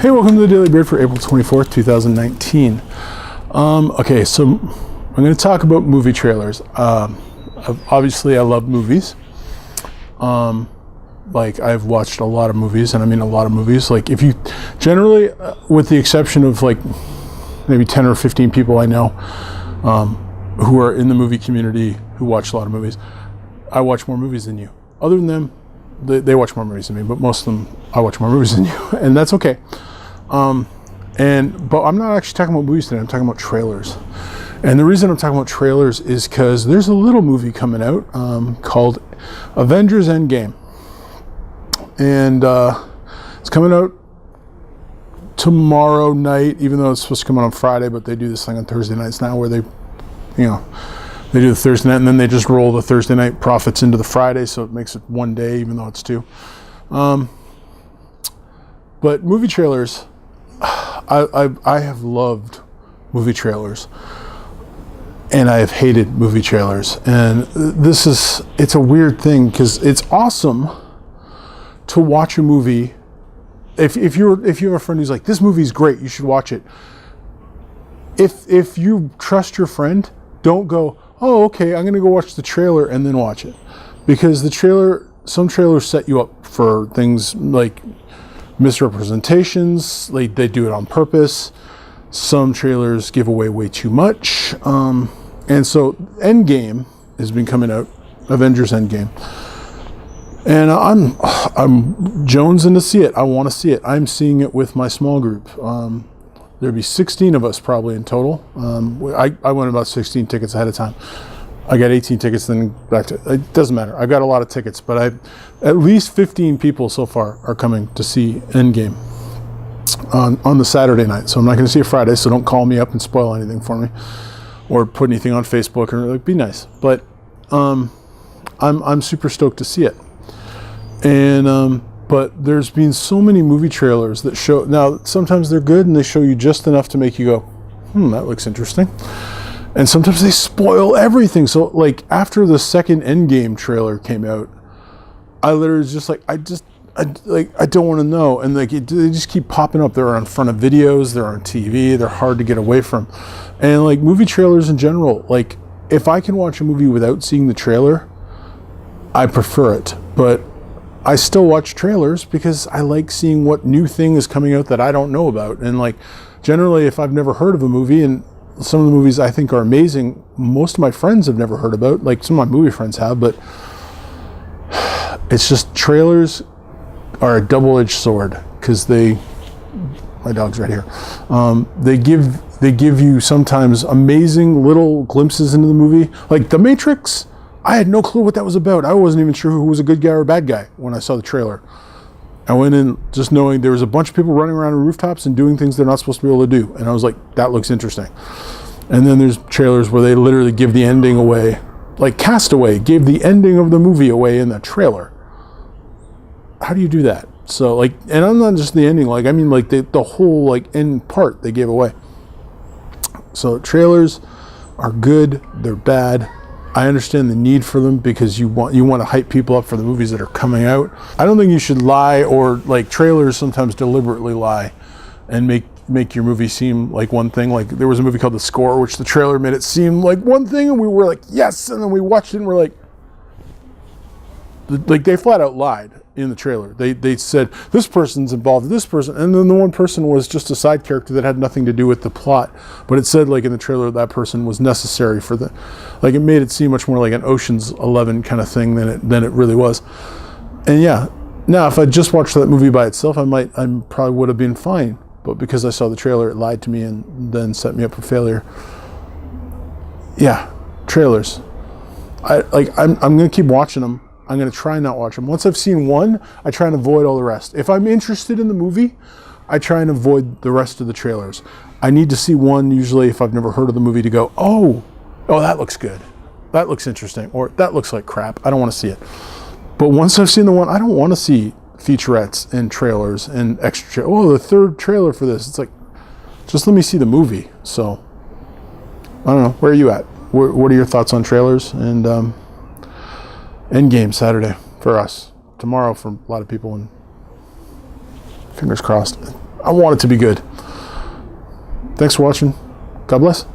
Hey, welcome to the Daily Beard for April 24th, 2019. Okay, so I'm going to talk about movie trailers. Obviously, I love movies. Like, I've watched a lot of movies, and I mean a lot of movies. Like, if you generally, with the exception of like maybe 10 or 15 people I know who are in the movie community who watch a lot of movies, I watch more movies than you. Other than them, they watch more movies than me, but most of them, I watch more movies than you, and that's okay. But I'm not actually talking about movies today, I'm talking about trailers. And the reason I'm talking about trailers is because there's a little movie coming out called Avengers Endgame. And it's coming out tomorrow night, even though it's supposed to come out on Friday, but they do this thing on Thursday nights now where they do the Thursday night and then they just roll the Thursday night profits into the Friday, so it makes it one day even though it's two. But movie trailers, I have loved movie trailers, and I have hated movie trailers. And it's a weird thing because it's awesome to watch a movie. If you have a friend who's like, this movie's great, you should watch it. If you trust your friend, don't go, oh, okay, I'm going to go watch the trailer and then watch it. Because some trailers set you up for things like misrepresentations, like they do it on purpose. Some trailers give away way too much. And so Endgame has been coming out, Avengers Endgame. And I'm jonesing to see it. I want to see it. I'm seeing it with my small group. There'll be 16 of us probably in total. I went about 16 tickets ahead of time. I got 18 tickets, then back to, it doesn't matter. I've got a lot of tickets, but at least 15 people so far are coming to see Endgame on the Saturday night. So I'm not going to see it Friday, so don't call me up and spoil anything for me or put anything on Facebook or like, be nice. But I'm super stoked to see it. And but there's been so many movie trailers that show, now sometimes they're good and they show you just enough to make you go, that looks interesting. And sometimes they spoil everything. So like after the second Endgame trailer came out, I literally was just like, I don't want to know. And like they just keep popping up. They're on front of videos, they're on TV, they're hard to get away from. And like movie trailers in general, like if I can watch a movie without seeing the trailer, I prefer it. But I still watch trailers because I like seeing what new thing is coming out that I don't know about. And like generally if I've never heard of a movie, and some of the movies I think are amazing, most of my friends have never heard about, like some of my movie friends have, but it's just trailers are a double-edged sword because my dog's right here. They give you sometimes amazing little glimpses into the movie. Like The Matrix, I had no clue what that was about. I wasn't even sure who was a good guy or a bad guy when I saw the trailer. I went in just knowing there was a bunch of people running around on rooftops and doing things they're not supposed to be able to do. And I was like, that looks interesting. And then there's trailers where they literally give the ending away. Like Castaway gave the ending of the movie away in the trailer. How do you do that? So like, and I'm not just the ending, like I mean like the whole like end part they gave away. So trailers are good, they're bad. I understand the need for them because you want to hype people up for the movies that are coming out. I don't think you should lie, or like trailers sometimes deliberately lie and make your movie seem like one thing. Like there was a movie called The Score, which the trailer made it seem like one thing, and we were like, yes, and then we watched it and we're like they flat out lied in the trailer. They said this person's involved, this person, and then the one person was just a side character that had nothing to do with the plot. But it said like in the trailer that person was necessary for the, like it made it seem much more like an Ocean's 11 kind of thing than it really was. And yeah, now if I just watched that movie by itself, I probably would have been fine. But because I saw the trailer, it lied to me and then set me up for failure. Yeah, trailers. I'm gonna keep watching them. I'm going to try and not watch them. Once I've seen one, I try and avoid all the rest. If I'm interested in the movie, I try and avoid the rest of the trailers. I need to see one, usually, if I've never heard of the movie, to go, oh, that looks good. That looks interesting. Or that looks like crap. I don't want to see it. But once I've seen the one, I don't want to see featurettes and trailers and extra. The third trailer for this. It's like, just let me see the movie. So, I don't know. Where are you at? What are your thoughts on trailers? And, Endgame Saturday for us. Tomorrow for a lot of people, and fingers crossed. I want it to be good. Thanks for watching. God bless.